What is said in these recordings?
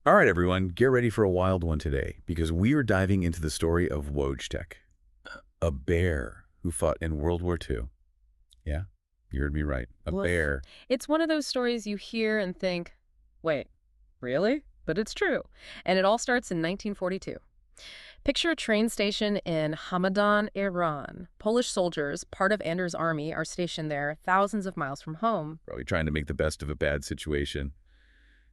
All right, everyone, get ready for a wild one today because we are diving into the story of Wojtek, a bear who fought in World War II. Yeah, you heard me right. A Woof. bear. It's one of those stories you hear and think, wait, really? But it's true. And it all starts in 1942. Picture a train station in Hamadan, Iran. Polish soldiers, part of Anders' army, are stationed there thousands of miles from home. Probably trying to make the best of a bad situation,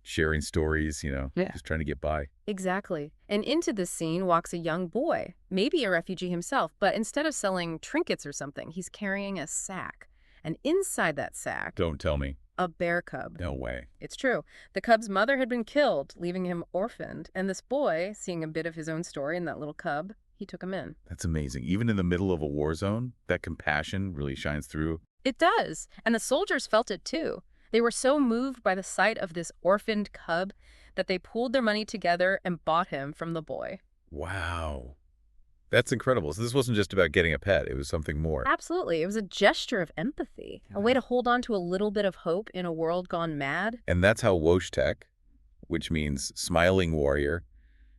sharing stories, Yeah. just trying to get by. Exactly. And into this scene walks a young boy, maybe a refugee himself, but instead of selling trinkets or something, he's carrying a sack. And inside that sack, Don't tell me. a bear cub. No way. It's true. The cub's mother had been killed, leaving him orphaned, and this boy, seeing a bit of his own story in that little cub, he took him in. That's amazing. Even in the middle of a war zone, that compassion really shines through. It does, and the soldiers felt it too. They were so moved by the sight of this orphaned cub that they pooled their money together and bought him from the boy. Wow. That's incredible. So this wasn't just about getting a pet. It was something more. Absolutely. It was a gesture of empathy, a way to hold on to a little bit of hope in a world gone mad. And that's how Wojtek, which means smiling warrior,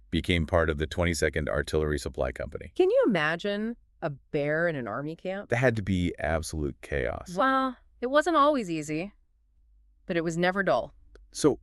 became part of the 22nd Artillery Supply Company. Can you imagine a bear in an army camp? That had to be absolute chaos. Well, it wasn't always easy, but it was never dull. So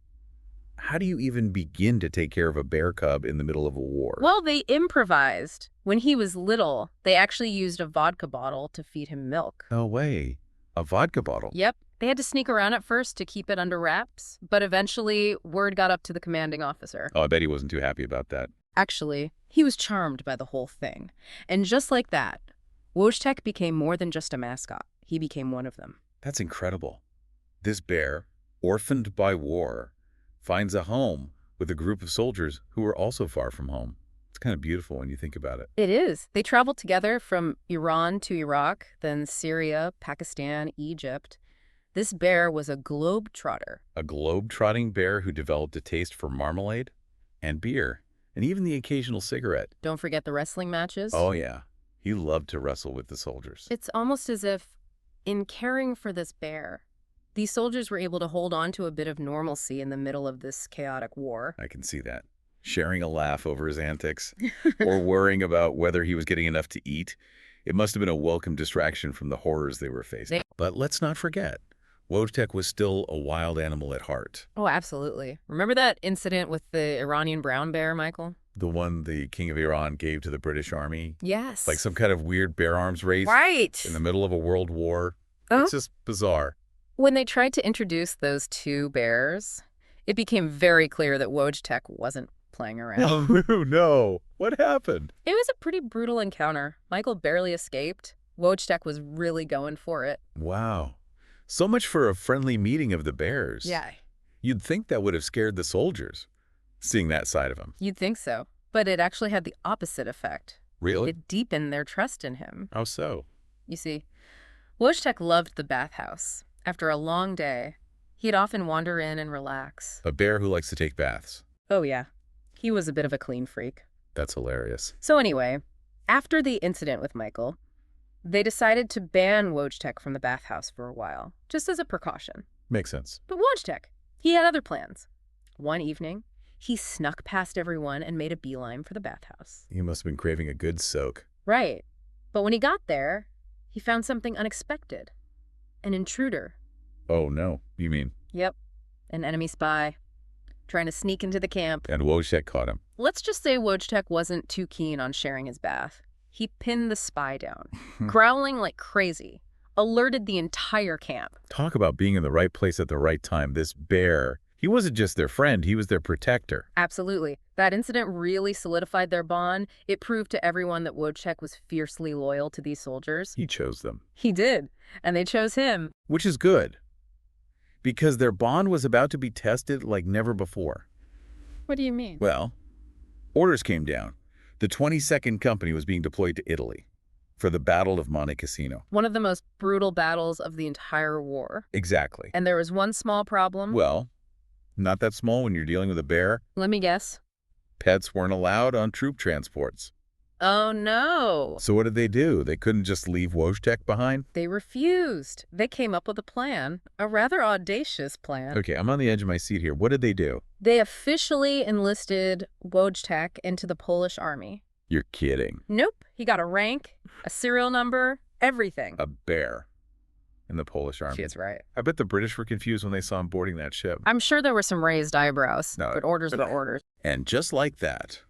how do you even begin to take care of a bear cub in the middle of a war? Well, they improvised. When he was little, they actually used a vodka bottle to feed him milk. No way. A vodka bottle? Yep. They had to sneak around at first to keep it under wraps, but eventually word got up to the commanding officer. Oh, I bet he wasn't too happy about that. Actually, he was charmed by the whole thing. And just like that, Wojtek became more than just a mascot. He became one of them. That's incredible. This bear, orphaned by war, finds a home with a group of soldiers who are also far from home. It's kind of beautiful when you think about it. It is. They traveled together from Iran to Iraq, then Syria, Pakistan, Egypt. This bear was a globe-trotter. A globe-trotting bear who developed a taste for marmalade and beer, and even the occasional cigarette. Don't forget the wrestling matches. Oh, yeah. He loved to wrestle with the soldiers. It's almost as if, in caring for this bear, these soldiers were able to hold on to a bit of normalcy in the middle of this chaotic war. I can see that. Sharing a laugh over his antics or worrying about whether he was getting enough to eat. It must have been a welcome distraction from the horrors they were facing. But let's not forget, Wojtek was still a wild animal at heart. Oh, absolutely. Remember that incident with the Iranian brown bear, Michael? The one the king of Iran gave to the British army. Yes. Like some kind of weird bear arms race Right. in the middle of a world war. Oh. It's just bizarre. When they tried to introduce those two bears, it became very clear that Wojtek wasn't playing around. Oh, no. What happened? It was a pretty brutal encounter. Michael barely escaped. Wojtek was really going for it. Wow. So much for a friendly meeting of the bears. Yeah. You'd think that would have scared the soldiers, seeing that side of him. You'd think so. But it actually had the opposite effect. Really? It deepened their trust in him. How so? You see, Wojtek loved the bathhouse. After a long day, he'd often wander in and relax. A bear who likes to take baths. Oh, yeah. He was a bit of a clean freak. That's hilarious. So anyway, after the incident with Michael, they decided to ban Wojtek from the bathhouse for a while, just as a precaution. Makes sense. But Wojtek, he had other plans. One evening, he snuck past everyone and made a beeline for the bathhouse. He must have been craving a good soak. Right. But when he got there, he found something unexpected. An intruder. Oh, no. You mean? Yep. An enemy spy. Trying to sneak into the camp. And Wojtek caught him. Let's just say Wojtek wasn't too keen on sharing his bath. He pinned the spy down, growling like crazy, alerted the entire camp. Talk about being in the right place at the right time. This bear, he wasn't just their friend, he was their protector. Absolutely. That incident really solidified their bond. It proved to everyone that Wojtek was fiercely loyal to these soldiers. He chose them. He did, and they chose him. Which is good, because their bond was about to be tested like never before. What do you mean? Well, orders came down. The 22nd Company was being deployed to Italy for the Battle of Monte Cassino. One of the most brutal battles of the entire war. Exactly. And there was one small problem. Well, not that small when you're dealing with a bear. Let me guess. Pets weren't allowed on troop transports. Oh no! So what did they do? They couldn't just leave Wojtek behind? They refused. They came up with a plan, a rather audacious plan. Okay, I'm on the edge of my seat here. What did they do? They officially enlisted Wojtek into the Polish army. You're kidding. Nope. He got a rank, a serial number, everything. A bear in the Polish army. She's right. I bet the British were confused when they saw him boarding that ship. I'm sure there were some raised eyebrows, No, but orders were orders. And just like that,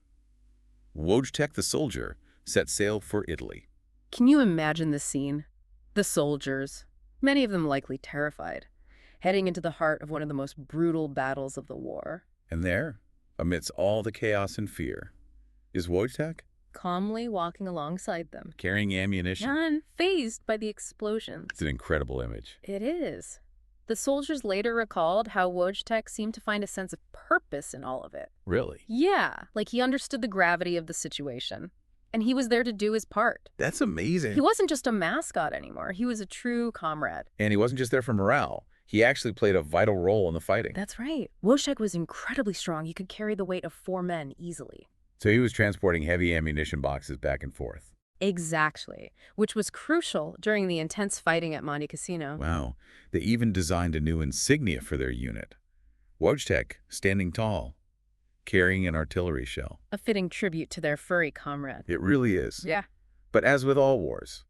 Wojtek the soldier set sail for Italy. Can you imagine the scene? The soldiers, many of them likely terrified, heading into the heart of one of the most brutal battles of the war. And there, amidst all the chaos and fear, is Wojtek Calmly walking alongside them, carrying ammunition. unfazed by the explosions. It's an incredible image. It is. The soldiers later recalled how Wojtek seemed to find a sense of purpose in all of it. Really? Yeah, like he understood the gravity of the situation. And he was there to do his part. That's amazing. He wasn't just a mascot anymore. He was a true comrade. And he wasn't just there for morale. He actually played a vital role in the fighting. That's right. Wojtek was incredibly strong. He could carry the weight of 4 men easily. So he was transporting heavy ammunition boxes back and forth. Exactly, which was crucial during the intense fighting at Monte Cassino. Wow. They even designed a new insignia for their unit. Wojtek, standing tall, carrying an artillery shell. A fitting tribute to their furry comrade. It really is. Yeah. But as with all wars,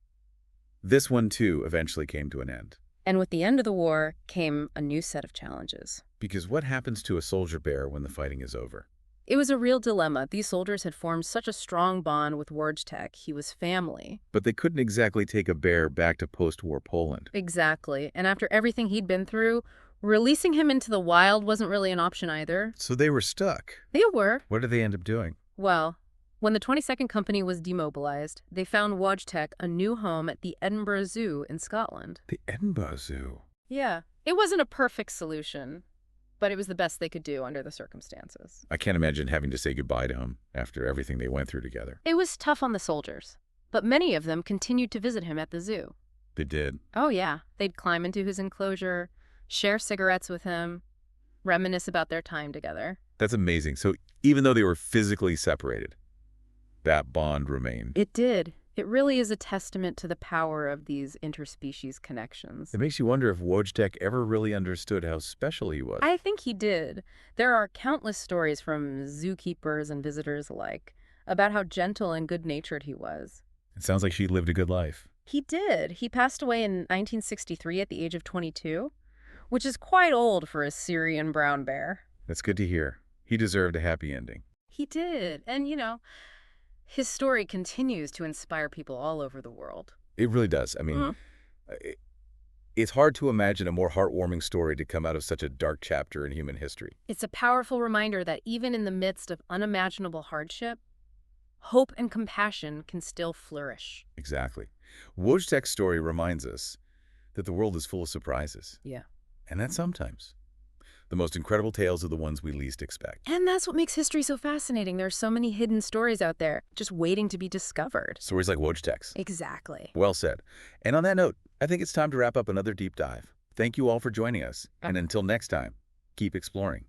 this one too eventually came to an end. And with the end of the war came a new set of challenges. Because what happens to a soldier bear when the fighting is over? It was a real dilemma. These soldiers had formed such a strong bond with Wojtek. He was family. But they couldn't exactly take a bear back to post-war Poland. Exactly. And after everything he'd been through, releasing him into the wild wasn't really an option either. So they were stuck. They were. What did they end up doing? Well, when the 22nd Company was demobilized, they found Wojtek a new home at the Edinburgh Zoo in Scotland. The Edinburgh Zoo. Yeah. It wasn't a perfect solution, but it was the best they could do under the circumstances. I can't imagine having to say goodbye to him after everything they went through together. It was tough on the soldiers, but many of them continued to visit him at the zoo. They did. Oh, yeah. They'd climb into his enclosure, share cigarettes with him, reminisce about their time together. That's amazing. So even though they were physically separated, that bond remained. It did. It really is a testament to the power of these interspecies connections. It makes you wonder if Wojtek ever really understood how special he was. I think he did. There are countless stories from zookeepers and visitors alike about how gentle and good-natured he was. It sounds like she lived a good life. He did. He passed away in 1963 at the age of 22, which is quite old for a Syrian brown bear. That's good to hear. He deserved a happy ending. He did. And, his story continues to inspire people all over the world. It really does. I mean, it's hard to imagine a more heartwarming story to come out of such a dark chapter in human history. It's a powerful reminder that even in the midst of unimaginable hardship, hope and compassion can still flourish. Exactly. Wojtek's story reminds us that the world is full of surprises. Yeah. And that sometimes the most incredible tales are the ones we least expect. And that's what makes history so fascinating. There's so many hidden stories out there just waiting to be discovered. Stories like Wojtek's. Exactly. Well said. And on that note, I think it's time to wrap up another deep dive. Thank you all for joining us. And until next time, keep exploring.